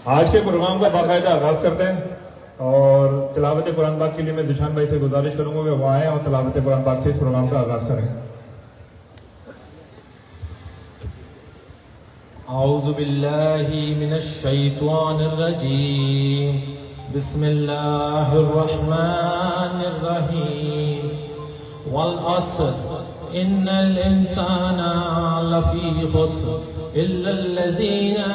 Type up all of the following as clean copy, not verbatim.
आज के प्रोग्राम का बाकायदा आगाज करते हैं और तिलावत कुरान पाक के लिए मैं दिशान भाई से गुजारिश करूंगा कि वो आए और तिलावत कुरान पाक से इस प्रोग्राम का आगाज करें। औज़ु बिल्लाहि मिनश शैतानिर रजीम बिस्मिल्लाहिर रहमानिर रहीम वल अस्र इन्नल इंसाना लफी खुस्र इल्लल्लज़ीना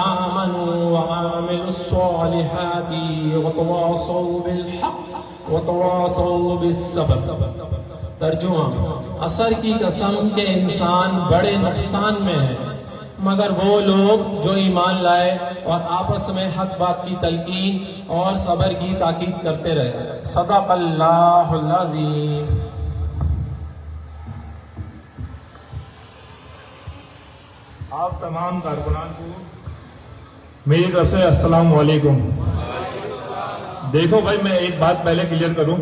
आमनू व अमिलुस सॉलिहाति व तवासौ बिल हक़ व तवासौ बिस सब्र। तर्जुमा, असर की कसम के इंसान बड़े नुकसान में है मगर वो लोग जो ईमान लाए और आपस में हक बात की तलकीन और सब्र की ताकीद करते रहे। सदक़ल्लाहुल अज़ीम। आप तमाम कारकुनान को मेरी तरफ से अस्सलाम वालेकुम। देखो भाई, मैं एक बात पहले क्लियर करूं,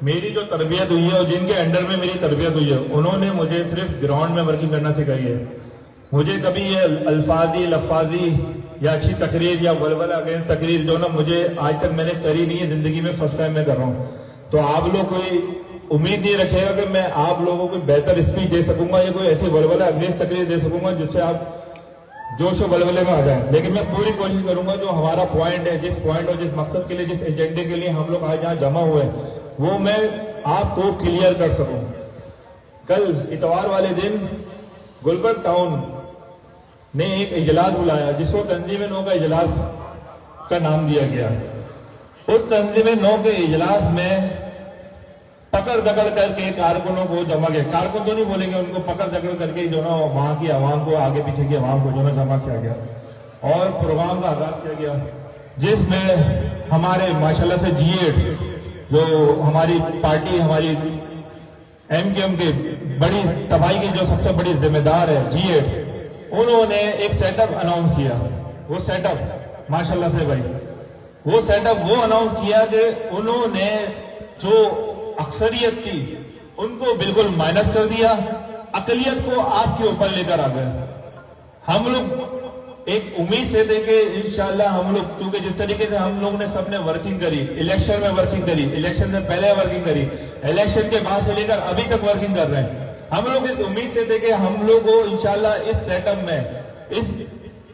मेरी जो तरबियत हुई है और जिनके अंडर में मेरी तरबियत हुई है उन्होंने मुझे सिर्फ ग्राउंड में वर्किंग करना सिखाई है। मुझे कभी ये अल्फाजी लफाजी या अच्छी तकरीर या वलवल अगेंस्ट तकरीर जो ना मुझे आज तक मैंने करी नहीं है, जिंदगी में फर्स्ट टाइम मैं कर रहा हूँ। तो आप लोग कोई उम्मीद नहीं रखेगा कि मैं आप लोगों को बेहतर स्पीच दे सकूंगा या कोई ऐसी वलवल अगेंस्ट तकरीर दे सकूंगा जिससे आप जोश और वलवले में आ जाए। लेकिन मैं पूरी कोशिश करूंगा जो हमारा पॉइंट है, जिस पॉइंट और जिस मकसद के लिए, जिस एजेंडे के लिए हम लोग आज यहाँ जमा हुए हैं, वो मैं आपको क्लियर कर सकूं। कल इतवार वाले दिन गुलबर्ग टाउन ने एक इजलास बुलाया जिसको तंजीम-ए-नौ का इजलास का नाम दिया गया। उस तंजीम-ए-नौ के इजलास में पकड़ दकड़ करके कारकुनों को जमा किया। कारकुन तो नहीं बोलेंगे, उनको पकड़ दकड़ करके जो ना वहां की आवाम को, आगे पीछे की आवाम को जो ना जमा किया गया और प्रोग्राम का आगाज किया गया जिसमें हमारे माशाल्लाह से G8 जो हमारी पार्टी, हमारी MKM के बड़ी तबाही की जो सबसे बड़ी जिम्मेदार है G8, उन्होंने एक सेटअप अनाउंस किया। वो सेटअप माशाल्लाह से भाई, वो सेटअप वो अनाउंस किया कि उन्होंने जो अक्सरियत थी उनको बिल्कुल माइनस कर दिया, अकलियत को आपके ऊपर लेकर आ गए। हम लोग एक उम्मीद से थे कि इंशाल्लाह हम लोग, क्योंकि जिस तरीके से हम लोग ने सबने वर्किंग करी, इलेक्शन में वर्किंग करी, इलेक्शन से पहले वर्किंग करी, इलेक्शन के बाद से लेकर अभी तक वर्किंग कर रहे हैं, हम लोग इस उम्मीद से थे कि हम लोग को इंशाल्लाह इस सेटअप में, इस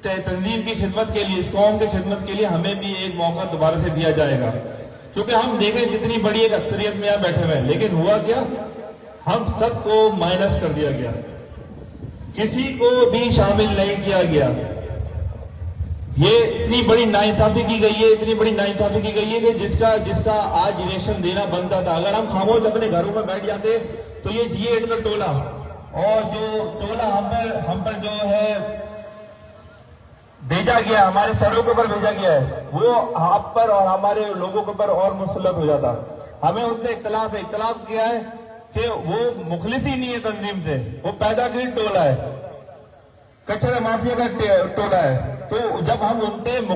तंजीम की खिदमत के लिए, इस कौम की खिदमत के लिए हमें भी एक मौका दोबारा से दिया जाएगा। क्योंकि हम देखें जितनी बड़ी एक अक्सरियत में यहाँ बैठे हुए हैं, लेकिन हुआ क्या, हम सबको माइनस कर दिया गया, किसी को भी शामिल नहीं किया गया। ये इतनी बड़ी नाइंसाफी की गई है, इतनी बड़ी नाइंसाफी की गई है कि जिसका आज इलेक्शन देना बनता था, अगर हम खामोश अपने घरों में बैठ जाते तो ये G8 का टोला और जो टोला हम पर जो है भेजा गया, हमारे सरों के ऊपर भेजा गया है, वो आप पर और हमारे लोगों के ऊपर और मुसल्लत हो जाता। हमें उनसे इख्तलाफ किया है कि वो मुखलिस ही नहीं है तंजीम से, वो पैदा की टोला है, कचरा माफिया का टोला है। तो जब हम उनसे वो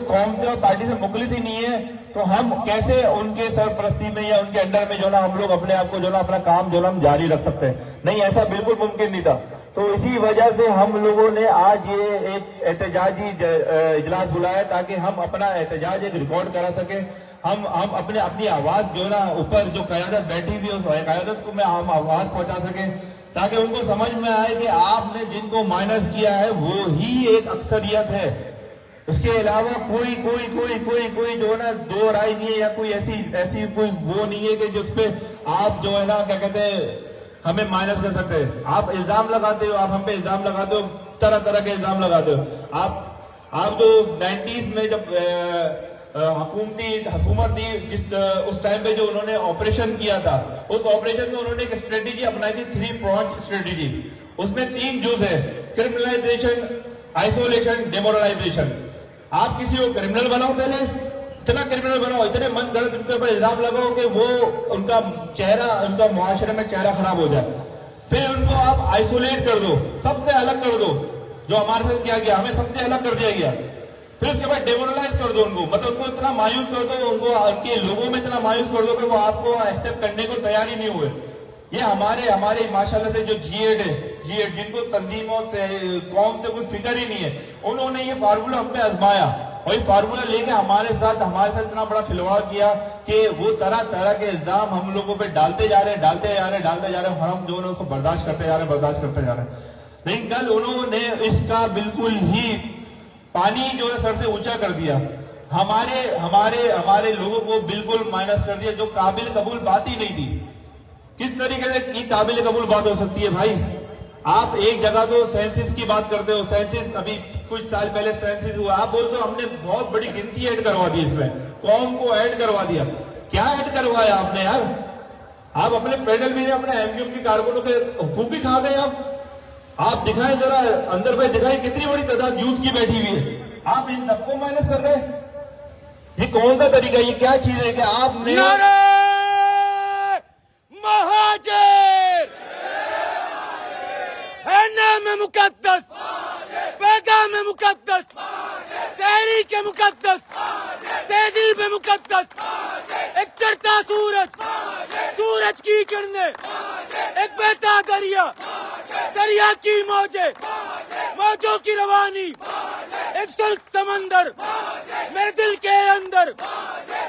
कौम से और पार्टी से मुखलिस ही नहीं है तो हम कैसे उनके सरपरस्ती में या उनके अंडर में जो ना हम लोग अपने आप को जो ना अपना काम जो ना हम जारी रख सकते हैं? नहीं, ऐसा बिल्कुल मुमकिन नहीं था। तो इसी वजह से हम लोगों ने आज ये एक एहतजाजी इजलास बुलाया ताकि हम अपना एहतजाज एक रिकॉर्ड करा सके। हम अपनी आवाज जो ना ऊपर जो क़यादत बैठी हुई है उस क़यादत को हम आवाज पहुंचा सके ताकि उनको समझ में आए कि आपने जिनको माइनस किया है वो ही एक अक्सरियत है। उसके अलावा कोई जो ना दो राय नहीं है या कोई ऐसी कोई वो नहीं है कि जिसपे आप जो है ना क्या कहते हैं हमें माइनस कर सकते हैं। आप इल्जाम लगाते हो, आप हम पे इल्जाम लगाते हो, तरह तरह के इल्जाम लगाते हो। आप जो 90s में जब हुकूमत थी उस टाइम पे जो उन्होंने ऑपरेशन किया था, उस ऑपरेशन में उन्होंने एक स्ट्रेटेजी अपनाई थी, 3 pronged स्ट्रेटेजी। उसमें 3 जुज है, क्रिमिनलाइजेशन, आइसोलेशन, डेमोरलाइजेशन। आप किसी को क्रिमिनल बनाओ, पहले इतना क्रिमिनल बनाओ, इतने मन गलत उनके ऊपर इल्जाम लगाओ कि वो उनका चेहरा, उनका मुआशरे में चेहरा खराब हो जाए। फिर उनको आप आइसोलेट कर दो, सबसे अलग कर दो। जो हमारे साथ किया गया, हमें सबसे अलग कर दिया गया। फिर उसके बाद डेमोरलाइज कर दो उनको, मतलब उनको इतना मायूस कर दो, उनको उनके लोगों में इतना मायूस कर दो कि वो आपको एक्सेप्ट करने को तैयार ही नहीं हुए। ये हमारे माशाल्लाह से जो G8 है जिनको तंजीमों से कौम से कुछ फिक्र ही नहीं है, उन्होंने ये फार्मूला हम पे आजमाया और ये फार्मूला लेके हमारे साथ इतना बड़ा खिलवाड़ किया कि वो तरह तरह के इल्जाम हम लोगों पे डालते जा रहे हैं, हम जो है उसको बर्दाश्त करते जा रहे हैं। लेकिन कल उन्होंने इसका बिल्कुल ही पानी जो है सर से ऊंचा कर दिया, हमारे लोगों को बिल्कुल माइनस कर दिया, जो काबिल कबूल बात ही नहीं थी। किस तरीके से की काबिल कबूल बात हो सकती है भाई? आप एक जगह तो सेंसिस की बात करते हो, सेंसिस अभी कुछ साल पहले सेंसिस हुआ, आप बोलते हो हमने बहुत बड़ी गिनती ऐड करवा दी, इसमें कौम को ऐड करवा दिया। क्या ऐड करवाया आपने यार? आप अपने पेडल में अपने एमक्यूएम के कारकुनों के फूफी खा गए। आप दिखाएं जरा अंदर पे, दिखाएं कितनी बड़ी तादाद यूथ की बैठी हुई है, आप इन सबको माइनस कर रहे हैं। ये कौन सा तरीका, ये क्या चीज है कि आपने महाजिर है नाम मुकद्दस, पैगाम मुकद्दस, तहरीक मुकद्दस, तहजीब मुकद्दस, एक चढ़ता सूरज की किरणें, एक बहता दरिया की मौजों की रवानी, एक सुर्ख समंदर मेरे दिल के अंदर।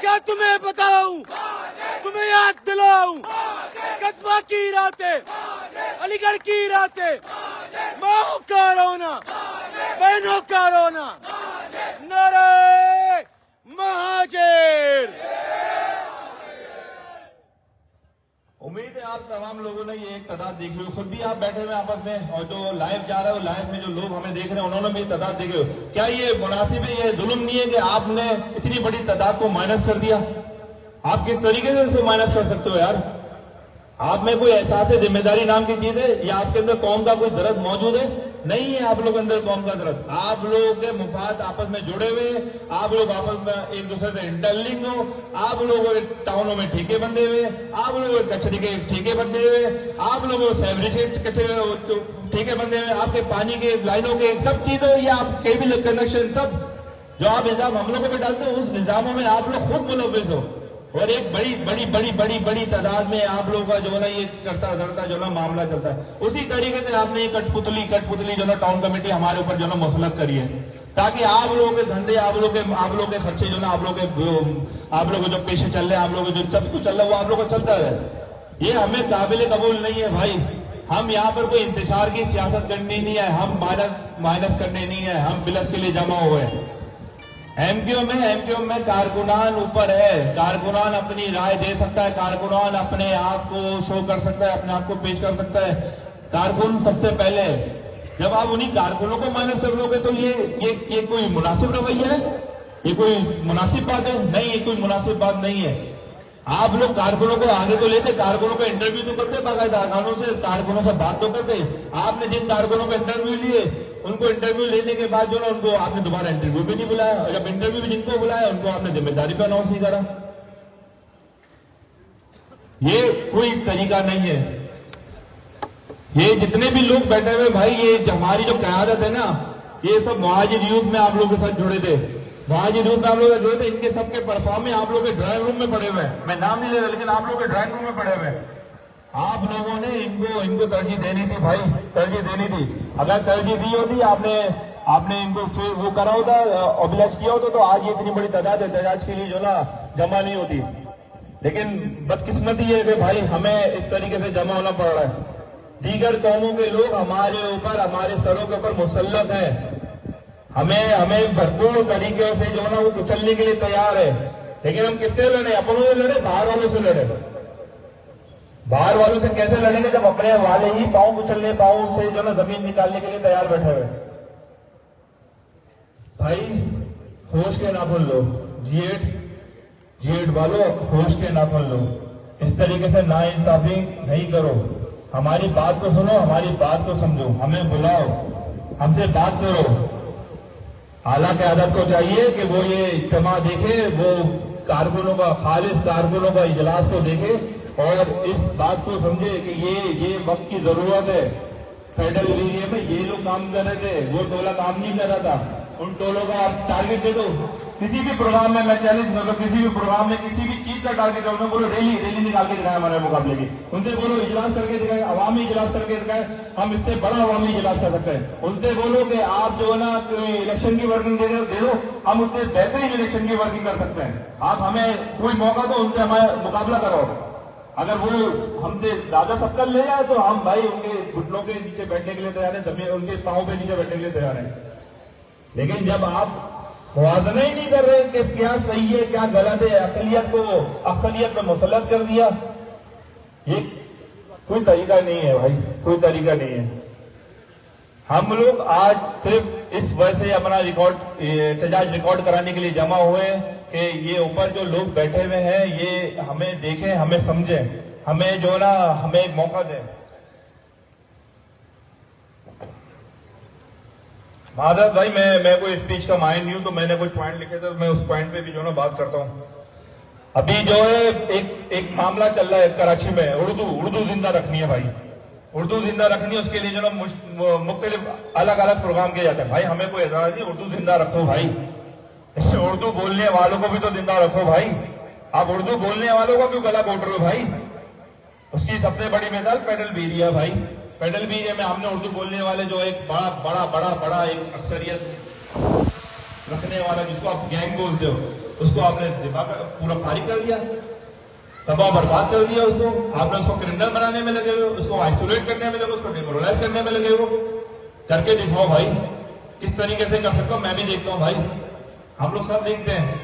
क्या तुम्हें बताऊं, तुम्हें याद दिलाऊं, कस्बा की रातें, अलीगढ़ की रातें, माओ का रोना, बहनों का रोना, नारे महाजिर। उम्मीद है आप तमाम लोगों ने ये एक तादाद देख ली, खुद भी आप बैठे हुए आपस में, और जो लाइव जा रहा है लाइव में जो लोग हमें देख रहे हैं उन्होंने भी तादाद देखे हो। क्या ये मुनासिब है, ये जुल्म नहीं है कि आपने इतनी बड़ी तादाद को माइनस कर दिया? आप किस तरीके से इसको माइनस कर सकते हो यार? आप में कोई एहसास है जिम्मेदारी नाम की चीज है, या आपके अंदर कौम का कोई दर्द मौजूद है? नहीं है आप लोगों के अंदर कौम का दर्द। आप लोगों के मुफाद आपस में जुड़े हुए, आप लोग आपस में एक दूसरे से इंटरलिंक हो, आप लोगों के टाउनों में ठेके बंधे हुए, आप लोगों के कचरे के ठेके बंधे हुए, आप लोगों को सेवरेज के ठेके बंधे हुए, आपके पानी के लाइनों के सब चीजों या आप केबल कनेक्शन, सब जो आप निजाम हम लोगों पर डालते हो उस निजामों में आप लोग खुद मुलविस हो, और एक बड़ी तादाद में आप लोगों का जो है ना ये करता धरता जो ना मामला चलता है। उसी तरीके से आपने ये कठपुतली जो ना टाउन कमेटी हमारे ऊपर जो ना मुसलत करी है, ताकि आप लोगों के धंधे, आप लोगों के खर्चे जो ना आप लोगों जो पेशे चल रहे हैं, आप लोगों जो सब कुछ चल रहा है वो आप लोगों को चलता है। ये हमें काबिल कबूल नहीं है भाई। हम यहाँ पर कोई इंतजार की सियासत करनी नहीं है, हम माइनस करने नहीं है, हम बिलस के लिए जमा हुए हैं। एमक्यूएम में कारकुनान ऊपर है, कारकुनान अपनी राय दे सकता है, कारकुनान अपने आप को शो कर सकता है, अपने आप को पेश कर सकता है। कारकुन सबसे पहले, जब आप उन्हीं कारकुनों को माइनस कर लोगे तो ये कोई मुनासिब रवैया है? ये कोई मुनासिब बात है? नहीं, ये कोई मुनासिब बात नहीं है। आप लोग कारकुनों को आगे तो लेते, कारकुनों को इंटरव्यू तो करते, बाकायदा कारकुनों से बात तो करते। आपने जिन कारकुनों को इंटरव्यू लिए, उनको इंटरव्यू लेने के बाद जो ना उनको आपने दोबारा इंटरव्यू भी नहीं बुलाया, और जब इंटरव्यू भी जिनको बुलाया उनको आपने जिम्मेदारी पे अनाउंस नहीं करा। ये कोई तरीका नहीं है। ये जितने भी लोग बैठे हुए भाई, ये हमारी जो क़यादत है ना, ये सब मुहाजिर यूथ में आप लोगों के साथ जुड़े थे, मुहाजिर यूथ में आप लोग जुड़े थे। इनके सबके परफॉर्म में आप लोग के ड्राइंग रूम में पड़े हुए हैं, मैं नाम नहीं ले रहा लेकिन आप लोग के ड्राइंग रूम में पड़े हुए हैं। आप लोगों ने इनको तरजीह देनी थी भाई, तरजीह देनी थी। अगर तरजीह दी होती, आपने इनको फिर वो करा होता, ऑब्लिज किया होता, तो आज ये इतनी बड़ी तादाद एहतजाज के लिए जो ना जमा नहीं होती। लेकिन बदकिस्मती है कि भाई हमें इस तरीके से जमा होना पड़ रहा है। दीगर कौमों के लोग हमारे ऊपर, हमारे सरों के ऊपर मुसल्लत है, हमें भरपूर तरीके से जो ना वो कुचलने के लिए तैयार है। लेकिन हम किससे लड़े? अपनों से लड़े, बाहर वालों से लड़े? बाहर वालों से कैसे लड़ेंगे जब अपने वाले ही पांव कुचलने, पांव से जो ना जमीन निकालने के लिए तैयार बैठे हुए? भाई होश के नाखून लो, G8 वालों होश के नाखून लो। इस तरीके से नाइंसाफी नहीं करो। हमारी बात को सुनो, हमारी बात को समझो, हमें बुलाओ, हमसे बात करो। आला क़यादत को चाहिए कि वो ये इज्तिमा देखे, वो कारकुनों का, खालिस कारकुनों का इजलास को देखे और इस बात को समझे कि ये वक्त की जरूरत है। फेडरल एरिया में ये लोग काम कर रहे थे, वो टोला काम नहीं कर रहा था, उन टोलों का आप टारगेट दे दो। किसी भी प्रोग्राम में मैं चैलेंज करूँ, किसी भी प्रोग्राम में किसी भी चीज का टारगेट करूँ, बोलो रैली निकाल के दिखाए हमारे मुकाबले की। उनसे बोलो इजलास करके दिखाए, अवामी इजलास करके दिखाए, हम इससे बड़ा अवामी इजलास कर सकते हैं। उनसे बोलो कि आप जो है ना इलेक्शन की वर्किंग दे दो, हम उससे बेहतरीन इलेक्शन की वर्किंग कर सकते हैं। आप हमें कोई मौका दो, उनसे हमारा मुकाबला करो। अगर वो हमसे ज्यादा टक्कर ले जाए तो हम भाई उनके घुटनों के नीचे बैठने के लिए तैयार है, जमीन उनके पांव पे नीचे बैठने के लिए तैयार है। लेकिन जब आप मुआवजा ही नहीं कर रहे कि क्या सही है क्या गलत है, अकलियत में मुसलत कर दिया, ये कोई तरीका नहीं है भाई, कोई तरीका नहीं है। हम लोग आज सिर्फ इस वजह से अपना एहतजाज रिकॉर्ड कराने के लिए जमा हुए कि ये ऊपर जो लोग बैठे हुए हैं ये हमें देखें, हमें समझें, हमें जो ना हमें एक मौका दें। माधव भाई मैं कोई स्पीच का माहिर नहीं हूं, तो मैंने कुछ पॉइंट लिखे थे, तो मैं उस पॉइंट पे भी जो ना बात करता हूं। अभी जो है एक मामला चल रहा है कराची में, उर्दू जिंदा रखनी है भाई, उर्दू जिंदा रखनी है। उसके लिए जो ना मुख्तलिफ अलग अलग प्रोग्राम किए जाते हैं। भाई हमें कोई एतराज नहीं, उर्दू जिंदा रखो भाई, उर्दू बोलने वालों को भी तो जिंदा रखो भाई। आप उर्दू बोलने वालों को क्यों गला घोट रहे हो भाई? उसकी सबसे बड़ी मिसाल पेडल बीरिया भाई। पेडल बीरिया में हमने उर्दू बोलने वाले जो एक बड़ा एक अक्सरियत रखने वाला जिसको आप गैंग बोलते हो, उसको आपने पूरा फारिग कर दिया, तबाह बर्बाद कर दिया। उसको आपने उसको क्रिमिनल बनाने में लगे हो, उसको आइसोलेट करने में लगे हो, उसको डिमोरलाइज करने में लगे हो। करके दिखाओ भाई किस तरीके से कर सकता हूं, मैं भी देखता हूं भाई, हम लोग सब देखते हैं,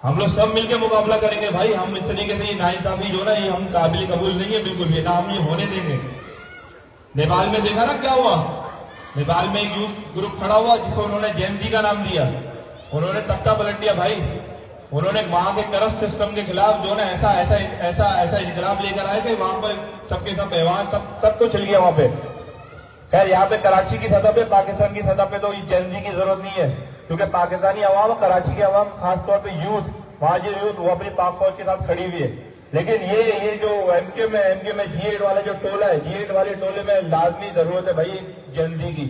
हम लोग सब मिलकर मुकाबला करेंगे भाई। हम इस तरीके से ये नाइंसाफी जो ना ये हम काबिल कबूल नहीं है बिल्कुल भी, ना हम ये होने देंगे। नेपाल में देखा ना क्या हुआ, नेपाल में एक यूथ ग्रुप खड़ा हुआ जिसको उन्होंने जैनजी का नाम दिया, उन्होंने तख्ता पलट दिया भाई। उन्होंने वहां के करप्ट सिस्टम के खिलाफ जो ना ऐसा इनकलाब लेकर आए कि वहां पर सबके सब ऐवान सब कुछ चल गया वहां पे। खैर यहाँ पे कराची की सतह पे, पाकिस्तान की सतह पे तो जैनजी की जरूरत नहीं है, क्योंकि पाकिस्तानी अवाम, कराची की अवाम, खासतौर पे यूथ, वहां जो यूथ वो अपनी पाक फौज के साथ खड़ी हुई है। लेकिन ये जो एमके में G8 वाला जो टोला है, G8 वाले टोले में लाजमी जरूरत है भाई जैनजी की।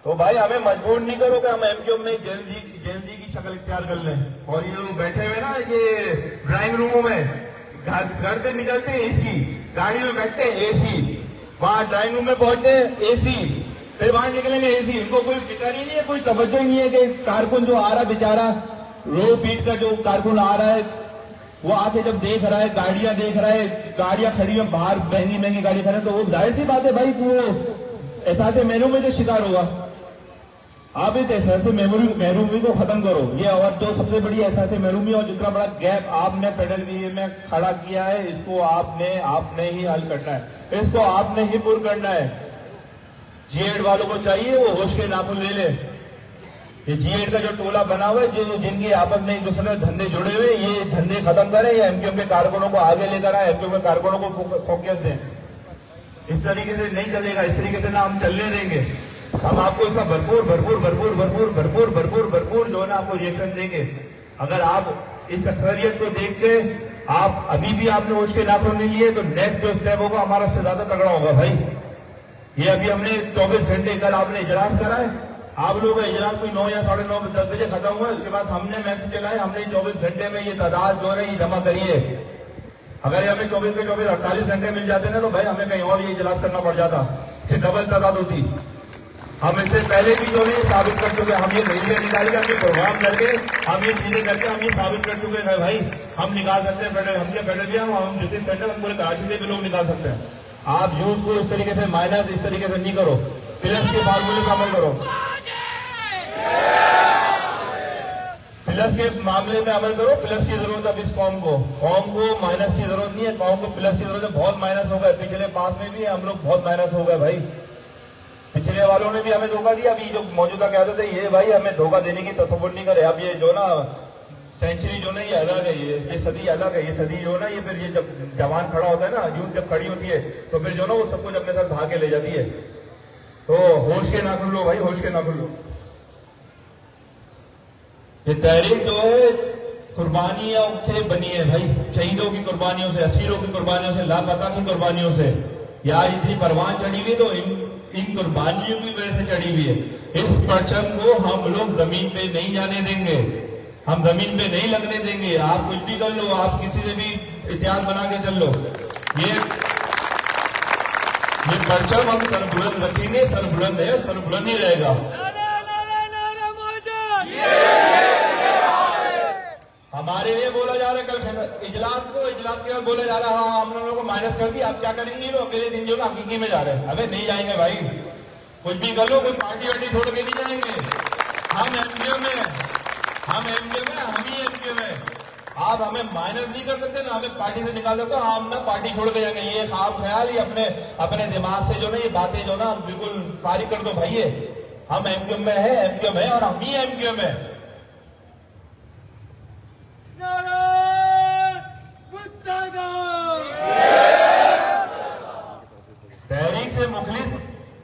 तो भाई हमें मजबूर नहीं करो कि हम एमके में जैनजी की शक्ल इख्तियार कर लें। और ये बैठे हुए ना ये ड्राइंग रूमों में, घर से निकलते एसी, गाड़ी में बैठते एसी, वहां ड्राइंग रूम में पहुंचते एसी, फिर वहां निकलेंगे एसी। इनको कोई फिक्र ही नहीं है, कोई तवज्जो ही नहीं है कि कारकुन जो आ रहा बेचारा रो पीट कर, जो कारकुन आ रहा है वो आके जब देख रहा है, गाड़ियां देख रहा है, गाड़ियां खड़ी है बाहर, महंगी गाड़ी खड़ी, तो वो जाहिर सी बात है भाई वो एहसास महरूमी का शिकार होगा। आप इस एहसास महरूमी को खत्म करो। ये और जो सबसे बड़ी एहसास महरूमी और जितना बड़ा गैप आपने पेडल बीरिया में खड़ा किया है, इसको आपने ही हल करना है, इसको आपने ही पूर्ण करना है। G8 वालों को चाहिए वो होश के नाखून ले ले। ये G8 का जो टोला बना हुआ है, जो जिनके आपस में एक दूसरे धंधे जुड़े हुए, ये धंधे खत्म करें, या एमक्यूएम के कारकुनों को आगे लेकर आए, एमक्यूएम के कारकुनों को फोकस दें। इस तरीके से नहीं चलेगा, इस तरीके से ना हम चलने देंगे। हम आपको इसका भरपूर जो है ना आपको रिएक्शन देंगे। अगर आप इस अक्सरियत को देख के आप अभी भी आपने होश के नाखून नहीं लिए, तो नेक्स्ट जो स्टेप होगा हमारा उससे ज्यादा तगड़ा होगा भाई। ये अभी हमने 24 घंटे, कल आपने इजलास करा है, आप लोगों का इजलास कोई 9 या 9:30 10 बजे खत्म हुआ है। उसके बाद हमने मैसेज चलाए, हमने 24 घंटे में ये तादाद जो है ये जमा करिए। अगर ये हमें 24 के 24 48 घंटे मिल जाते ना, तो भाई हमें कहीं और ये इजलास करना पड़ जाता, इससे डबल तादाद होती। हम इससे पहले भी जो है साबित कर चुके, हम ये रैलियां निकाल के, हमने प्रोग्राम करके, हम ये चीजें करके हम ये साबित कर चुके हैं भाई हम निकाल सकते हैं पेडल, हमसे पेडल भी हम डिस्ट्रिक्ट सेंटर, हम पूरे कराची से भी लोग निकाल सकते हैं। आप यूथ को इस तरीके से माइनस इस तरीके से नहीं करो, प्लस के फार्मूले का अमल करो, प्लस के मामले में अमल करो। प्लस की जरूरत है अब इस कौम को माइनस की जरूरत नहीं है, कौम को प्लस की जरूरत है। बहुत माइनस हो गए, पिछले 5 में भी हम लोग बहुत माइनस हो गए भाई। पिछले वालों ने भी हमें धोखा दिया, अभी जो मौजूदा कहते थे ये भाई हमें धोखा देने की तसव्वुर नहीं करे। अब ये जो ना सेंचुरी जो ना ये अलग है, ये सदी अलग है। ये सदी जो ना ये फिर ये जब जवान खड़ा होता है ना, यूथ जब खड़ी होती है तो फिर जो ना वो सब कुछ अपने साथ भाग के ले जाती है। तो होश के नाखून लो भाई, होश के नाखून लो। ये तहरीक जो है कुर्बानियों से बनी है भाई, शहीदों की कुर्बानियों से, असीरों की कुर्बानियों से, लापता की कुर्बानियों से। या इतनी परवान चढ़ी हुई तो इन कुर्बानियों की वजह से चढ़ी हुई है। इस परचम को हम लोग जमीन पे नहीं जाने देंगे, हम जमीन पे नहीं लगने देंगे। आप कुछ भी कर लो, आप किसी से भी इतिहास बना के चल लो, ये परचम हम सरबुलंद रखेंगे, सरबुलंद है, सरबुलंद ही रहेगा। हमारे लिए बोला जा रहा है कल इजलास के बाद बोला जा रहा है हाँ हम लोगों को माइनस कर दिया, आप क्या करेंगे? लोग अगले दिन जो ना हकीकी में जा रहे हैं। अबे नहीं जाएंगे भाई, कुछ भी कर लो, कोई पार्टी वार्टी छोड़ के नहीं जाएंगे। हम एमक्यू में, हम ही एमक्यू में। आप हमें माइनस नहीं कर सकते ना, हमें पार्टी से निकाल सकते हो, हम ना पार्टी छोड़ के जाएंगे। ये ख्वाब ख्याल ही अपने दिमाग से जो ना ये बातें जो ना बिल्कुल फारिग कर दो भाई। हम एमक्यू में है और हम ही एमक्यू में। तहरीक से मुखलिस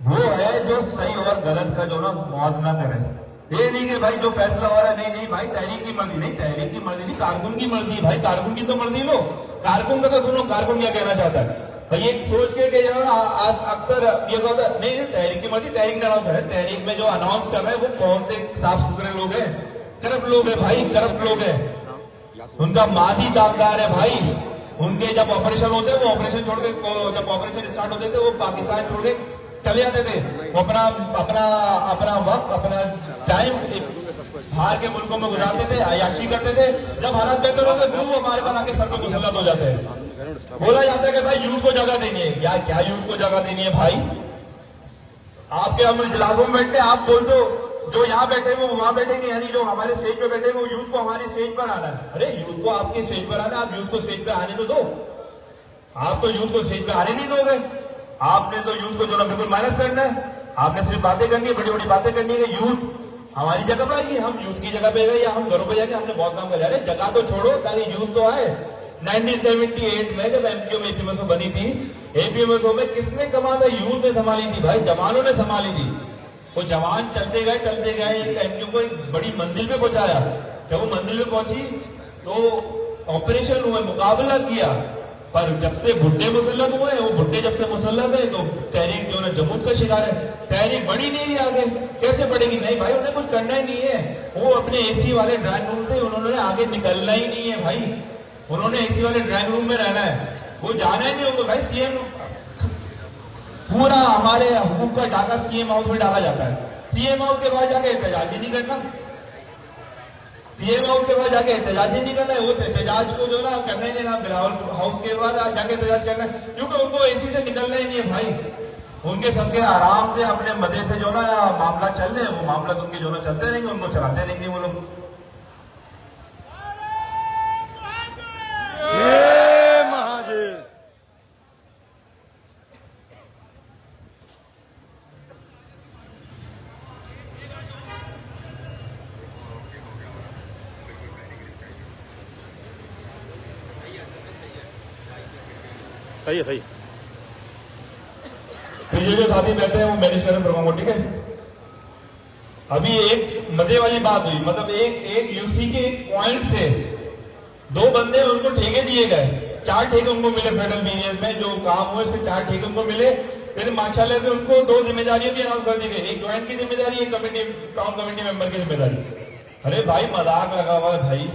वो है जो सही और गलत का जो ना मुआवजा करे। ये नहीं कि भाई जो फैसला हो रहा है नहीं भाई तहरीक की मर्जी नहीं, तहरीक की मर्जी नहीं, कारकुन की मर्जी है भाई। कारकुन की तो मर्जी लो, कारकुन का तो सुनो, कारकुन क्या कहना चाहता है भाई। ये सोच के अक्सर ये कहता है नहीं तहरीक की मर्जी, तहरीक का है। तहरीक में जो अनाउंस कर रहे हैं वो कौन से साफ सुथरे लोग हैं? करप्ट लोग है भाई, करप्ट लोग है। उनका मादी दागदार है भाई। उनके जब ऑपरेशन होते वो ऑपरेशन छोड़ के, जब ऑपरेशन स्टार्ट होते थे वो पाकिस्तान छोड़ के चले जाते थे। वो अपना वक्त, अपना टाइम बाहर के मुल्कों में गुजारते थे, अयाशी करते थे। जब हालात बेहतर होते तो वो हमारे पास आके सर पे मुसल्लत हो जाते हैं। बोला जाता है कि भाई यूथ को जगह देनी है। क्या यूथ को जगह देनी है भाई? आपके हम इजलासों में बैठते, आप बोल दो जो यहाँ बैठे वो वहां बैठेंगे, यानी जो हमारे स्टेज पे बैठे वो यूथ को हमारे स्टेज पर आना है। अरे यूथ को आपके स्टेज पर आना, आप यूथ को स्टेज पे आने तो दो। आप तो यूथ को स्टेज पे आने नहीं दोगे। आपने तो यूथ को जो ना बिल्कुल माइनस करना है। आपने सिर्फ बातें करनी है, बड़ी बड़ी बातें करनी है। यूथ हमारी जगह पर आइए, हम यूथ की जगह पे गए या हम घरों पे जाके हमने बहुत काम कर रहे। जगह तो छोड़ो ताकि यूथ तो आए। 1978 में जब एमपीओ में एपीएमएसओ बनी थी, एपीएमएसओ में किसने कमा था? यूथ ने संभाली थी भाई, जवानों ने संभाली थी। वो जवान चलते गए एक एमक्यू को एक बड़ी मंजिल पे पहुंचाया। जब वो मंजिल पे पहुंची तो ऑपरेशन हुआ, मुकाबला किया, पर जब से भुट्टे मुसल्लत हुए, वो भुट्टे जब से मुसल्लत है तो तहरीक जो है जमूत का शिकार है। तहरीक बढ़ी नहीं आगे, कैसे बढ़ेगी? नहीं भाई, उन्हें कुछ करना ही नहीं है। वो अपने एसी वाले ड्राइंग रूम से उन्होंने आगे निकलना ही नहीं है भाई। उन्होंने एसी वाले ड्राइंग रूम में रहना है, वो जाना ही नहीं होगा भाई। सीएम पूरा हमारे हुकूक का डाका सीएम हाउस में डाला जाता है। सीएम हाउस के बाद जाके एहतजाज ही नहीं करना, सीएम हाउस के बाद जाके एहतजाज ही नहीं करना है। वो एहतजाज को जो ना करना ही नहीं ना, बिलावल हाउस के बाद जाके एहतजाज करना है, क्योंकि उनको एसी से निकलना ही नहीं है भाई। उनके सबके आराम से अपने मजे से जो ना मामला चल रहे हैं, वो मामला उनके जो ना चलते रहेंगे, उनको चलाते रहेंगे वो लोग। सही है, सही है। तो ये जो साथी बैठे हैं वो मैनेज करें प्रोग्राम को, ठीक है। अभी एक मजे वाली बात हुई, मतलब एक यूसी के एक पॉइंट से 2 बंदे उनको ठेके दिए गए, 4 ठेके उनको मिले। फेडरल मीडिया में जो काम हुआ इसके 4 ठेके उनको मिले। फिर माशाल्लाह से उनको 2 जिम्मेदारियां भी अनाउंस कर दी गई, एक ज्वाइंट की जिम्मेदारी, एक कमेटी टाउन कमेटी मेंबर की जिम्मेदारी। अरे भाई मजाक लगा हुआ है भाई।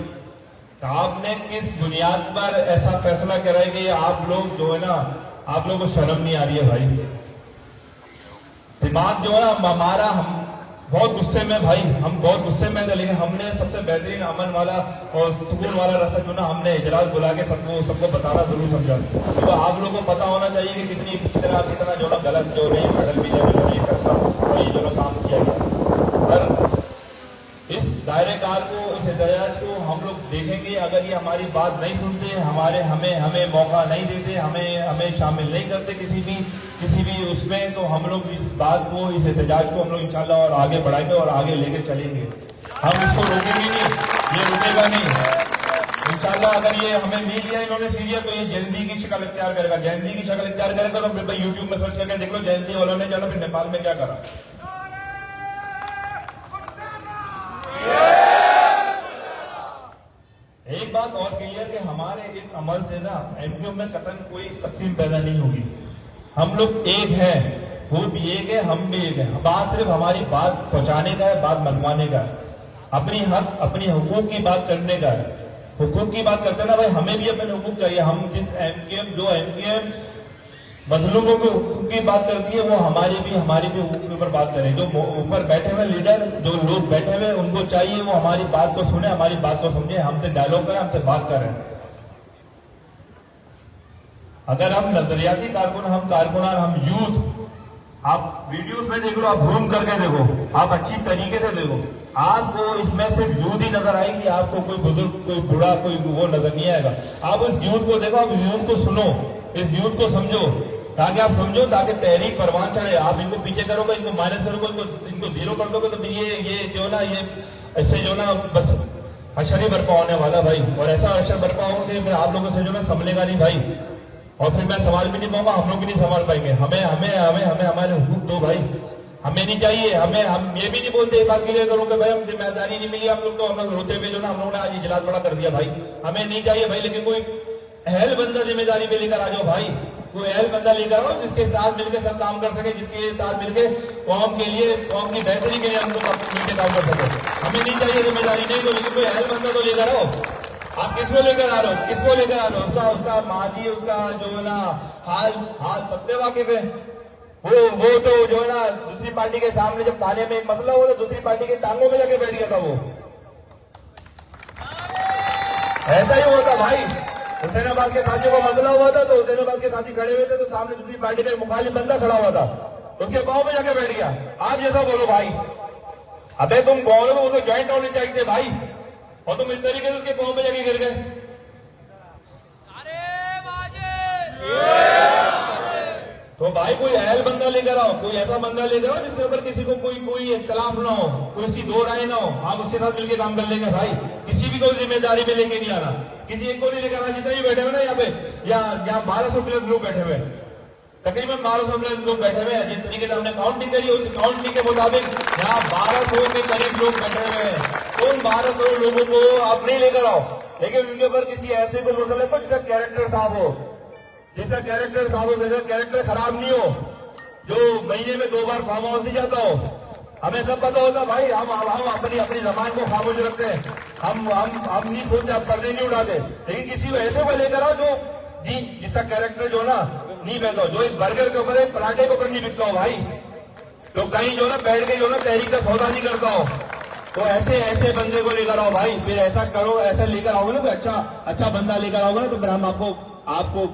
आपने किस बुनियाद पर ऐसा फैसला करा है कि आप लोग जो है ना, आप लोगों को शर्म नहीं आ रही है भाई? दिमाग जो है ना हमारा, हम बहुत गुस्से में भाई, हम बहुत गुस्से में थे, लेकिन हमने सबसे बेहतरीन अमन वाला और सुकून वाला रास्ता जो ना हमने इजलास बुला के सबको बताना जरूर समझा। तो आप लोगों को पता होना चाहिए कि कितना जो ना गलत जो नहीं फेडरल मीडिया में जो ये फैसला और ये जो ना काम किया गया। पर इस दायरे कार को, इस एहतजाज को हम लोग देखेंगे। अगर ये हमारी बात नहीं सुनते, हमें मौका नहीं देते, हमें शामिल नहीं करते किसी भी उसमें, तो हम लोग इस बात को, इस एहतजाज को हम लोग इंशाल्लाह और आगे बढ़ाएंगे और आगे लेके चलेंगे। हम इसको रोकेंगे नहीं, ये रुकेगा नहीं इंशाल्लाह। अगर ये हमें मिल लिया इन्होंने सीरिया, तो ये जैनजी की शक्ल इख्तियार करेगा। जैनजी की शक्ल इख्तियार करेगा तो फिर भाई यूट्यूब में सर्च करके देख लो जैनजी वालों ने चलो फिर नेपाल में क्या करा। एक बात और क्लियर कि हमारे इस अमल से ना एमक्यू में कतन कोई तकसीम पैदा नहीं होगी। हम लोग एक हैं, वो भी एक है, हम भी एक है। बात सिर्फ हमारी बात पहुंचाने का है, बात मनवाने का है, अपनी हक अपनी हुकूक की बात करने का है। हुकूक की बात करते हैं ना भाई, हमें भी अपने हुकूक चाहिए। हम जिस एमकेएम जो एमकेएम मजलूमों के हुकूक की बात करती है, वो हमारी भी हुकूक के ऊपर बात करें। जो ऊपर बैठे हुए लीडर, जो लोग बैठे हुए, उनको चाहिए वो हमारी बात को सुने, हमारी बात को समझे, हमसे डायलॉग करें, हमसे बात करें। अगर हम नजरियाती कारकुन, हम कारकुनान, हम यूथ, आप वीडियोस में देख लो, आप घूम करके देखो, आप अच्छी तरीके से देखो, आपको इसमें सिर्फ यूथ ही नजर आएगी, आपको कोई बुजुर्ग, कोई बूढ़ा, कोई वो नजर नहीं आएगा। आप उस यूथ को देखो, आप इस यूथ को सुनो, इस यूथ को समझो, ताकि आप समझो, ताकि तहरीक परवान चढ़े। आप इनको पीछे करोगे, इनको माइनस करोगे, इनको जीरो कर दोगे, तो ये जो ना, ये ऐसे जो ना बस अशर ही बर्पा होने वाला भाई। और ऐसा अशर बर्पा होगा कि फिर आप लोगों से जो ना संभलेगा नहीं भाई, और फिर मैं संभाल भी नहीं पाऊंगा, हम लोग भी नहीं संभाल पाएंगे। हमें हमें हमें हमें हमारे हुकूक दो भाई, हमें नहीं चाहिए। हम ये भी नहीं बोलते इस बात के लिए करूँ कि भाई हम जिम्मेदारी नहीं मिली, हम लोग तो हम लोग रोते हुए जो ना हम लोगों ने आज इजलास बड़ा कर दिया भाई, हमें नहीं चाहिए भाई। लेकिन कोई अहल बंदा जिम्मेदारी में लेकर आ जाओ भाई, कोई अहल बंदा लेकर आओ जिसके साथ मिलकर सब काम कर सके, जिसके साथ मिलकर कौम के लिए, कौम की बेहतरी के लिए हम लोग मिलकर काम कर सके। हमें नहीं चाहिए जिम्मेदारी, नहीं तो, लेकिन कोई अहल बंदा तो लेकर आओ। आप किसको लेकर आ रहे हो, किसको लेकर आ रहे हो? उसका माजी, उसका जो ना हाल सबसे वाकिफ है। वो तो जो है ना दूसरी पार्टी के सामने जब थाने में एक मसला हुआ, तो दूसरी पार्टी के टांगों में जाके बैठ गया था वो। ऐसा ही हुआ था भाई, हुसैनाबाद के साथी को मसला हुआ था, तो हुसैनाबाद के साथी खड़े हुए थे, तो सामने दूसरी पार्टी का मुखालिफ बंदा खड़ा हुआ था, उसके पांव में जाके बैठ गया। आप जैसा बोलो भाई, अबे तुम कौन हो? वो तो ज्वाइंट होने चाहिए थे भाई, और तुम इस तरीके से उसके पांव में जाके गिर गए। तो भाई कोई अहल बंदा लेकर आओ, कोई ऐसा बंदा लेकर आओ जिसके ऊपर किसी को कोई इख्तलाफ ना हो, कोई सी दो राय ना हो, आप उसके साथ मिलकर काम कर लेंगे भाई। किसी भी को जिम्मेदारी में लेके नहीं आना, किसी एक को नहीं लेकर आना। जितने भी बैठे हुए ना यहाँ पे, यहाँ 1200 प्लस लोग बैठे हुए, तकरीबन 1200 प्लस लोग बैठे हुए हैं। जिस तरीके से हमने काउंटिंग करी, उस काउंटिंग के मुताबिक यहाँ 1200 के करीब लोग बैठे हुए हैं। तो उन 1200 लोगों को आप नहीं लेकर आओ, लेकिन उनके ऊपर किसी ऐसे को मसले पर जिसका कैरेक्टर साफ हो, जिसका कैरेक्टर साफ हो, जिसका कैरेक्टर खराब नहीं हो, जो महीने में 2 बार फार्म हाउस नहीं जाता हो। हमें सब पता होता भाई, हम अपनी जबान को खामोश रखते हैं, हम नहीं सोचते, आप पर्दे नहीं उड़ाते। लेकिन किसी को ऐसे को लेकर आओ जो जिसका कैरेक्टर जो ना नहीं बहता हो, जो एक बर्गर के ऊपर, एक पराठे के ऊपर नहीं बिकता हो भाई, तो कहीं जो ना बैठ के जो ना तहरीक का सौदा नहीं करता हो। तो ऐसे बंदे को लेकर आओ भाई, फिर ऐसा करो, ऐसा लेकर आओगे ना, तो अच्छा बंदा लेकर आओगे ना, तो फिर हम आपको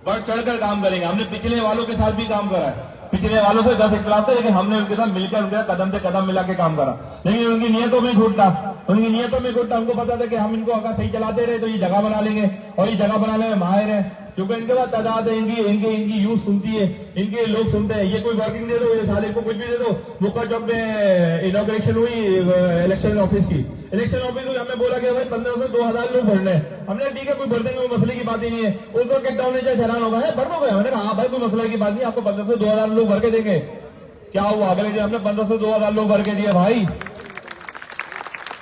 बढ़ चढ़कर काम करेंगे। हमने पिछले वालों के साथ भी काम करा है, पिछले वालों से 10 इख्तलाफ थे, लेकिन हमने उनके साथ मिलकर उनके कदम से कदम मिला के काम करा। लेकिन उनकी नीयतों में छूटता, हमको पता था कि हम इनको अगर सही चलाते रहे तो ये जगह बना लेंगे, और ये जगह बनाने में माहिर है, क्योंकि इनके पास तादाद है, इनकी यूथ सुनती है, इनके लोग सुनते हैं। ये कोई वर्किंग दे दो, ये साले को कुछ भी दे दो। मुक्का चौक में इनॉग्रेशन हुई इलेक्शन ऑफिस की, हमने बोला कि भाई 1500 से 2000 लोग भरने हैं। हमने ठीक है, कोई भर देंगे, वो मसले की बात ही नहीं है। उनको किक डाउन नहीं चलान होगा, है भर दोगे? मैंने कहा हाँ भाई, कोई मसले की बात नहीं, आपको 1500 से 2000 लोग भर के देंगे। क्या हुआ? अगले दिन हमने 1500 से 2000 लोग भर के दिए भाई।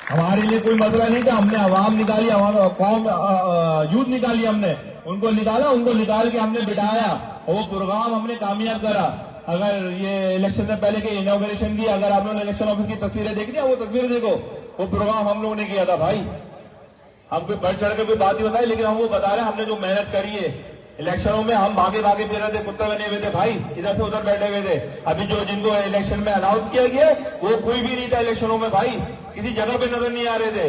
हमारे लिए कोई मसला नहीं था, हमने आवाम निकाली, कौम यूथ निकाली, हमने उनको निकाल के हमने बिठाया, और वो प्रोग्राम हमने कामयाब करा। अगर ये इलेक्शन से पहले के इनॉग्रेशन की, अगर आप लोगों ने इलेक्शन ऑफिस की तस्वीरें देखनी है, वो तस्वीरें देखो, वो प्रोग्राम हम लोगों ने किया था भाई। हम कोई बढ़ चढ़ के कोई बात ही बताई, लेकिन हम वो बता रहे हैं हमने जो मेहनत करी है। इलेक्शनों में हम भागे फिर रहे थे, कुत्ते बने हुए थे भाई, इधर से उधर बैठे हुए थे। अभी जो जिनको इलेक्शन में अनाउंस किया गया, वो कोई भी नहीं था इलेक्शनों में भाई, किसी जगह पे नजर नहीं आ रहे थे।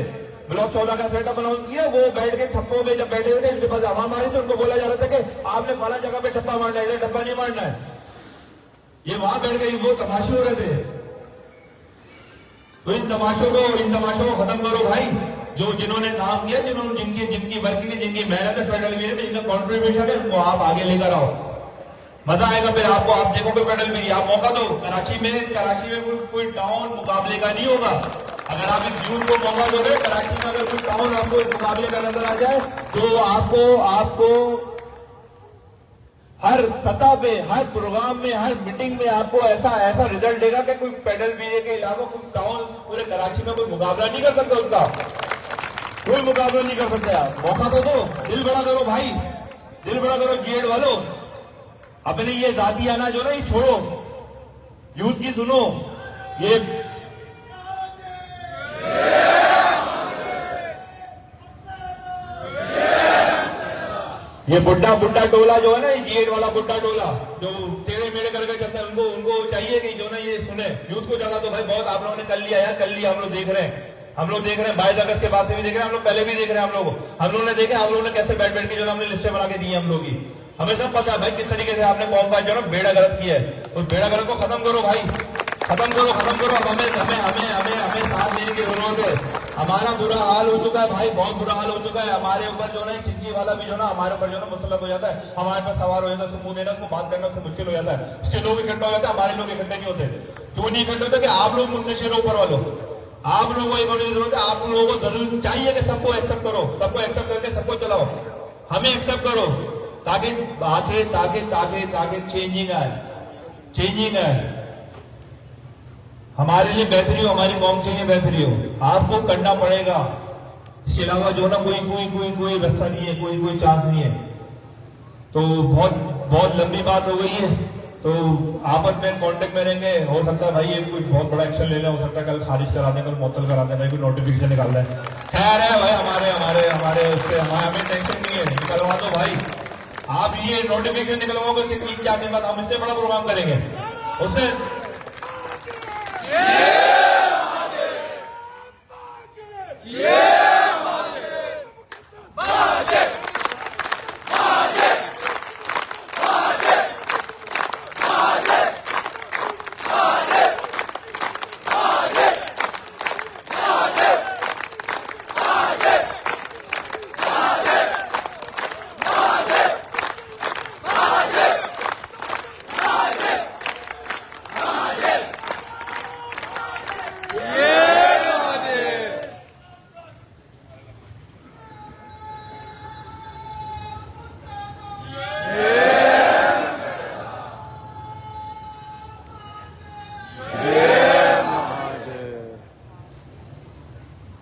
ब्लॉक 14 का सेटअप अनाउंस किया, वो बैठ के ठप्पों पे जब बैठे हुए थे, इनके पास हवा मारी, तो उनको बोला जा रहा था कि आपने फला जगह पे ठप्पा मारना है, ठप्पा नहीं मारना है। ये वहां बैठ गई, वो तमाशे हो रहे थे। तो इन तमाशों को खत्म करो भाई। जो जिन्होंने काम किया, जिनकी वर्किंग है, जिनकी मेहनत है फेडरल में, जिनका कॉन्ट्रीब्यूशन है, उनको आप आगे लेकर आओ, मजा आएगा। फिर आपको, आप देखोगे फेडरल में, आप मौका दो। कराची में कोई टाउन मुकाबले का नहीं होगा। अगर आप इस यूथ को मौका दोगे, कराची में अगर कोई टाउन आपको इस मुकाबले का नजर आ जाए, तो आपको हर सतह पे, हर प्रोग्राम में, हर मीटिंग में आपको ऐसा रिजल्ट देगा कि कोई फेडरल बीजे के इलाकों, कोई टाउन पूरे कराची में कोई मुकाबला नहीं कर सकता, उसका कोई मुकाबला नहीं कर सकते। आप मौका तो दो, दिल बड़ा करो भाई, दिल बड़ा करो जीएड वालों। अपने ये जाति आना जो ना ये छोड़ो, यूथ की सुनो। ये बुड्ढा बुड्ढा टोला जो है ना, ये G8 वाला बुड्ढा टोला जो टेढ़े मेढ़े करके चलता है, उनको चाहिए कि जो ना ये सुने, यूथ को जगा। तो भाई बहुत आप लोगों ने कर लिया यार, कर लिया। हम लोग देख रहे हैं 22 अगस्त के बाद से भी देख रहे हैं, हम लोग पहले भी देख रहे हैं। हम लोगों ने देखे, हम लोगों ने कैसे बैठ बैठ के जो हमने लिस्टें बना के दी है हम लोग की। हमें सब पता है भाई किस तरीके से आपने कौम का जो ना बेड़ा गलत किया है। उस बेड़ा गलत को खत्म करो भाई, खत्म करो। अब हमें साथ देने की जरूरत है। हमारा बुरा हाल हो चुका है भाई, बहुत बुरा हाल हो चुका है। हमारे ऊपर जो ना चिंकी वाला भी जो ना हमारे ऊपर जो ना मुसलत हो जाता है, हमारे पास सवार हो जाता है, उसको मुंह देना, उसको बात करना उससे मुश्किल हो जाता है। उसके लोग इकट्ठा हो जाते हैं, हमारे लोग इकट्ठे नहीं होते। क्यों नहीं इकट्ठे होते? कि आप लोग मुंतशिर हो ऊपर वालों, आप लोगों को एक होने की जरूरत है। आप लोगों को जरूर चाहिए कि सबको एक्सेप्ट करो, सबको एक्सेप्ट करके सबको चलाओ। हमें एक्सेप्ट करो ताकि चेंजिंग आए, हमारे लिए बेहतरी हो, हमारी कौम के लिए बेहतरी हो। आपको करना पड़ेगा, इसके अलावा जो ना कोई रास्ता नहीं है, कोई चांस नहीं है। तो बहुत लंबी बात हो गई है, तो आपस में कांटेक्ट में रहेंगे। हो सकता है भाई ये कोई बहुत बड़ा एक्शन ले लें, हो सकता है कल खारिज करा दें, कल मुअत्तल करा दें, भाई कोई नोटिफिकेशन निकाल दें। खैर है भाई, हमारे उससे हमें टेंशन नहीं है, निकलवा दो भाई। आप ये नोटिफिकेशन निकलवाओगे कि 3-4 दिन बाद हम इससे बड़ा प्रोग्राम करेंगे उससे।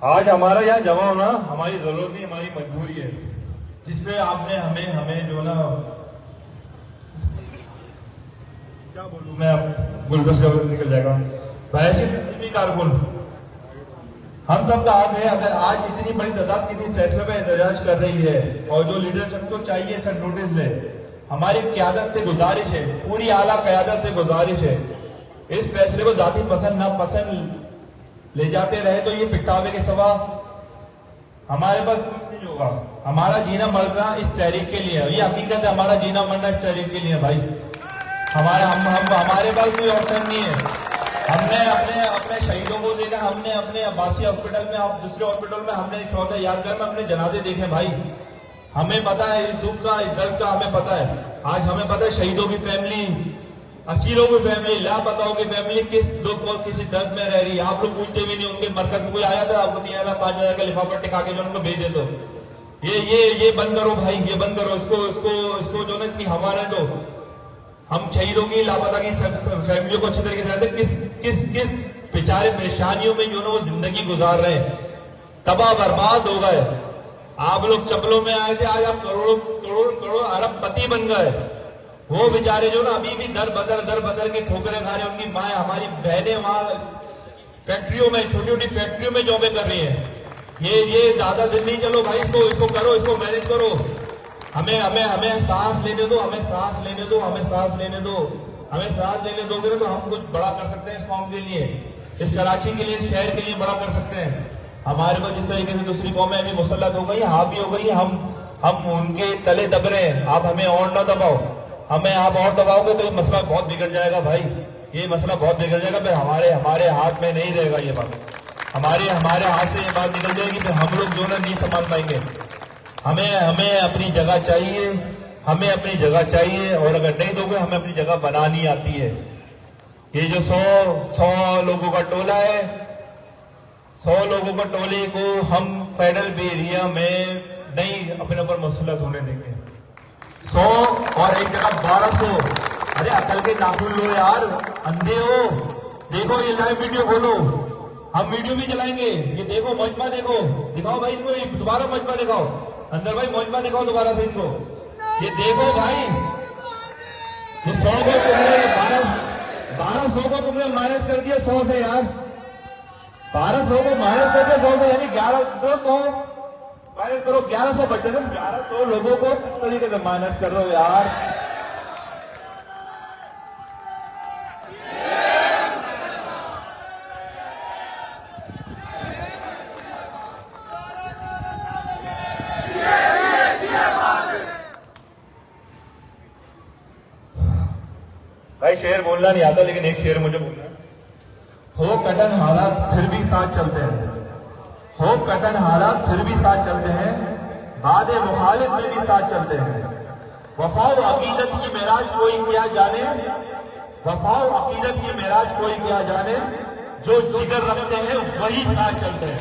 आज हमारा यहाँ जमा होना हमारी जरूरत नहीं, हमारी मजबूरी है, जिसपे आपने हमें जो ना क्या बोलूं मैं, अब गुलदस्ते निकल जाएगा। वैसे कारकुन हम सब का हक है। अगर आज इतनी बड़ी तादाद किसी फैसले पर एहतजाज कर रही है और जो लीडरशिप को चाहिए सर नोटिस ले, हमारी क़यादत से गुजारिश है, पूरी आला क़यादत से गुजारिश है, इस फैसले को जाति पसंद नापसंद ले जाते रहे तो ये पिटावे के सिवा हमारे पास कुछ नहीं होगा। हमारा जीना मरना इस तहरीक के लिए है, ये हकीकत है। हमारा जीना मरना इस तहरीक के लिए है भाई। हमारे पास कोई ऑप्शन नहीं है। हमने अपने शहीदों को देखा, हमने अपने अब्बासी हॉस्पिटल में, आप दूसरे हॉस्पिटल में, हमने शौहदा यादगार में अपने जनाजे देखे भाई। हमें पता है इस दुख का, इस दर्द का हमें पता है। आज हमें पता है शहीदों की फैमिली, असीरों की फैमिली, लापताओं की फैमिली किस दुख और किसी दर्द में रह रही है। आप लोग पूछते भी नहीं। उनके मरकज में कोई आया था आपको 3,000 5,000 का लिफाफा टिका के जो उनको भेज दे दो। ये बंद करो भाई, ये बंद करो। इसको जो ना इतनी हमारा दो। हम शहीदों की, लापता की फैमिलियों को अच्छी तरीके से किस बेचारे परेशानियों में जो ना वो जिंदगी गुजार रहे हैं, तबाह बर्बाद हो गए। आप लोग चप्पलों में आए थे, आज आप करोड़ अरबपति बन गए। वो बेचारे जो ना अभी भी दर बदर के ठोकरे खा रहे, उनकी माए, हमारी बहनें वहां फैक्ट्रियों में, छोटी छोटी फैक्ट्रियों में जॉबें कर रही हैं। ये ज्यादा दिन नहीं। चलो भाई इसको करो, इसको मैनेज करो। हमें सांस लेने दो, हमें सांस लेने दोगे तो हम कुछ बड़ा कर सकते हैं इस कौम के लिए, इस कराची के लिए, इस शहर के लिए बड़ा कर सकते हैं। हमारे पास जिस तरीके से दूसरी कौमें अभी मुसल्लत हो गई, हावी हो गई, हम उनके तले दब रहे हैं। आप हमें और ना दबाओ, हमें आप और दबाओगे तो ये मसला बहुत बिगड़ जाएगा भाई। ये मसला बहुत बिगड़ जाएगा, फिर हमारे हाथ में नहीं रहेगा ये बात। हमारे हाथ से ये बात निकल जाएगी, फिर हम लोग जो ना नहीं संभाल पाएंगे। हमें अपनी जगह चाहिए, हमें अपनी जगह चाहिए। और अगर नहीं दोगे, हमें अपनी जगह बनानी आती है। ये जो 100 लोगों का टोला है, 100 लोगों का टोले को हम फेडरल एरिया में नहीं अपने ऊपर मुसल्लत होने देंगे। 100 और एक जगह 1200। अरे अकल के नाखून लो यार, अंधे हो। देखो ये लाइव वीडियो खोलो, हम वीडियो भी चलाएंगे। ये देखो मजमा, देखो, दिखाओ भाई इनको, दोबारा मजमा दिखाओ। अंदर भाई मजमा दिखाओ दोबारा से इनको। ये देखो भाई, ये 100 को तुमने 1200 को तुमने माइनस कर दिया 100 से यार, 1200 को माइनस कर दिया 100 से, यानी 11 तो माइनस करो, 1100 बचे ना, 1100 लोगों को किस तरीके से माइनस कर रहे हो यार। भाई शेर बोलना नहीं आता, लेकिन एक शेर मुझे बोलना है। हो कठिन हालात फिर भी साथ चलते हैं, हो कठिन हालात फिर भी साथ चलते हैं, वादे मुखालिफ में भी साथ चलते हैं। वफाओ अकीदत की मेराज कोई क्या जाने, वफाओ अकीदत की मेराज कोई क्या जाने, जो जिगर रखते हैं वही साथ चलते हैं।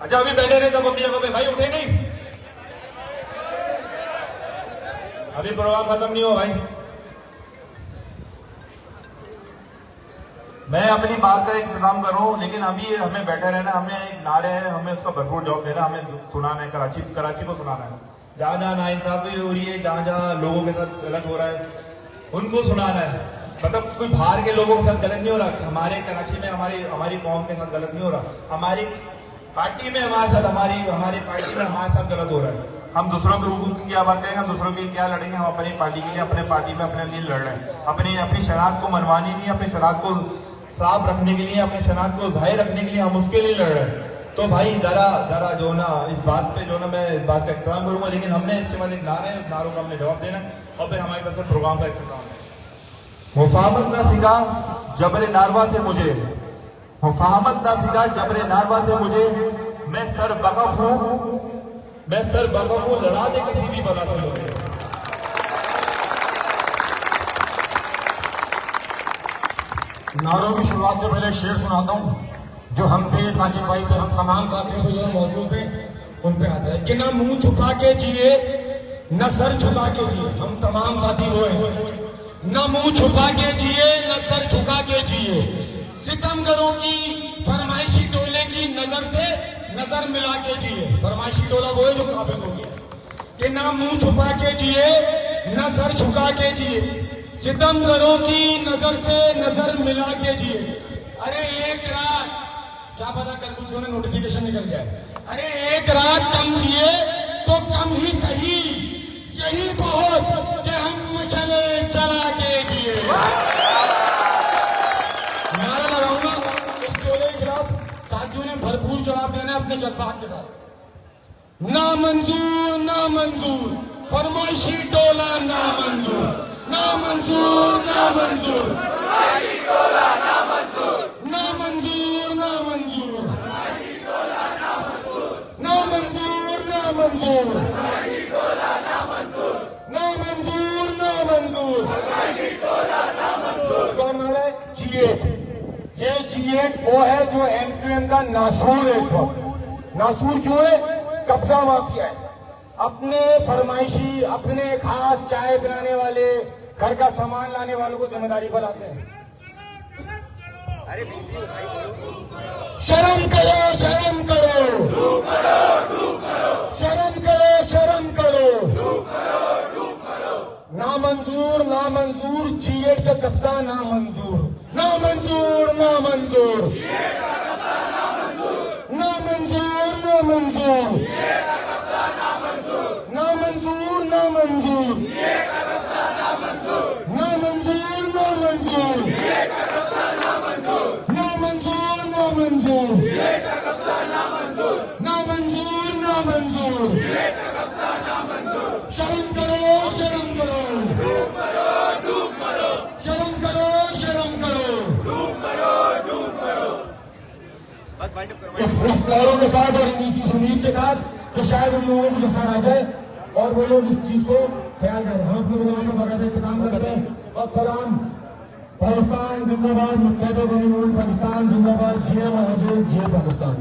अच्छा अभी बैठे रहे सब अपनी जगह पे, भाई उठे नहीं, अभी प्रोग्राम खत्म नहीं हो भाई। मैं अपनी बात का इंतजाम कर रहा हूं, लेकिन अभी हमें बैठे रहना, हमें एक नारे है, हमें उसका भरपूर जवाब देना, हमें सुनाना है, कराची को सुनाना है। जहां जहां नाइंसाफी हो रही है, जहां जहां लोगों के साथ गलत हो रहा है, उनको सुनाना है। मतलब कोई बाहर के लोगों के साथ गलत नहीं हो रहा, हमारे कराची में हमारी कौम के साथ गलत नहीं हो रहा, हमारी पार्टी में हमारे साथ, हमारी पार्टी में हमारे साथ गलत हो रहा है। हम दूसरों के हुकूक की क्या बात करेंगे, हम दूसरों के क्या लड़ेंगे, हम अपनी पार्टी के लिए, अपने पार्टी में अपने लिए लड़ रहे हैं। अपनी शनाख्त को मनवानी नहीं, अपनी शनाख्त को साफ रखने के लिए, अपनी शनाख्त को जाहिर रखने के लिए हम उसके लिए लड़ रहे हैं। तो भाई जरा जो ना इस बात पे जो ना मैं इस बात का एहतराम करूंगा, लेकिन हमने इसके बाद एक नारे हैं, उस नारों का हमने जवाब देना और फिर हमारी तरफ से प्रोग्राम का एहतराम है। मुफाहमत ना सिखा जबरे नारवा से मुझे, मुफाहमत ना सिखा जबरे नारवा से मुझे, मैं सर बकफ हूं लड़ा दे किसी भी बला को। नारों की शुरुआत से पहले शेर सुनाता हूं जो हम पे साकिब भाई पे, हम तमाम साथियों को जो मौजूद है उन पे आता है कि ना मुंह छुपा के जिए न सर झुका के जिए। हम तमाम साथी वो हैं, न मुंह छुपा के जिए न सर झुका के जिए, सितमगरों की फरमाइशी टोले की नजर से नजर मिला के जिए। फरमाइशी टोला वो है जो काबिज हो गया कि ना मुंह छुपा के जिए न सर झुका के जिए, सितमगरों की नजर से नजर मिला के जिए। अरे एक रात, क्या पता कल कुछ में नोटिफिकेशन निकल जाए, अरे एक रात कम जिए तो कम ही सही, यही बहुत कि हम मशले चला के जिए। नारा लगाऊंगा इस टोले के खिलाफ, साथियों ने भरपूर जवाब देना है अपने जज्बात के साथ। ना मंजूर ना मंजूर, फरमाइशी टोला ना मंजूर, ना मंजूर ना मंजूर, फरमाइशी टोला ना मंजूर, ना मंजूर ना मंजूर, फरमाइशी टोला ना मंजूर, ना मंजूर ना मंजूर, फरमाइशी टोला ना मंजूर, ना मंजूर ना मंजूर, फरमाइशी टोला ना मंजूर। कौन है G8? ये G8 वो है जो M2M का नासूर है। इस वक्त नासूर क्यों है? कब्जा माफिया है। अपने फरमाइशी, अपने खास चाय पिलाने वाले, घर का सामान लाने वालों को जिम्मेदारी बनाते हैं। शर्म करो, शर्म करो, शर्म करो, शर्म करो। नामंजूर, नामंजूर, जीएड का कब्जा नामंजूर, नामंजूर, नामंजूर, नामंजूर, नामंजूर, नामंजूर, नामंजूर, नामंजूर, नामंजूर, नामंजूर, नामंजूर, नामंजूर, नामंजूर। शर्म करो, शर्म करो, शर्म करो, शर्म करो। इस प्यारों के साथ और इसी उम्मीद के साथ कि शायद उन लोगों को जफर आ जाए और वो लोग इस चीज को ख्याल करें। हम अपने लोगों को बगैर इंतजाम करते हैं। और सलाम, पाकिस्तान जिंदाबाद, मुत्तहिदा कौमी मुल्क पाकिस्तान जिंदाबाद, जिया महाजूर, जिया पाकिस्तान।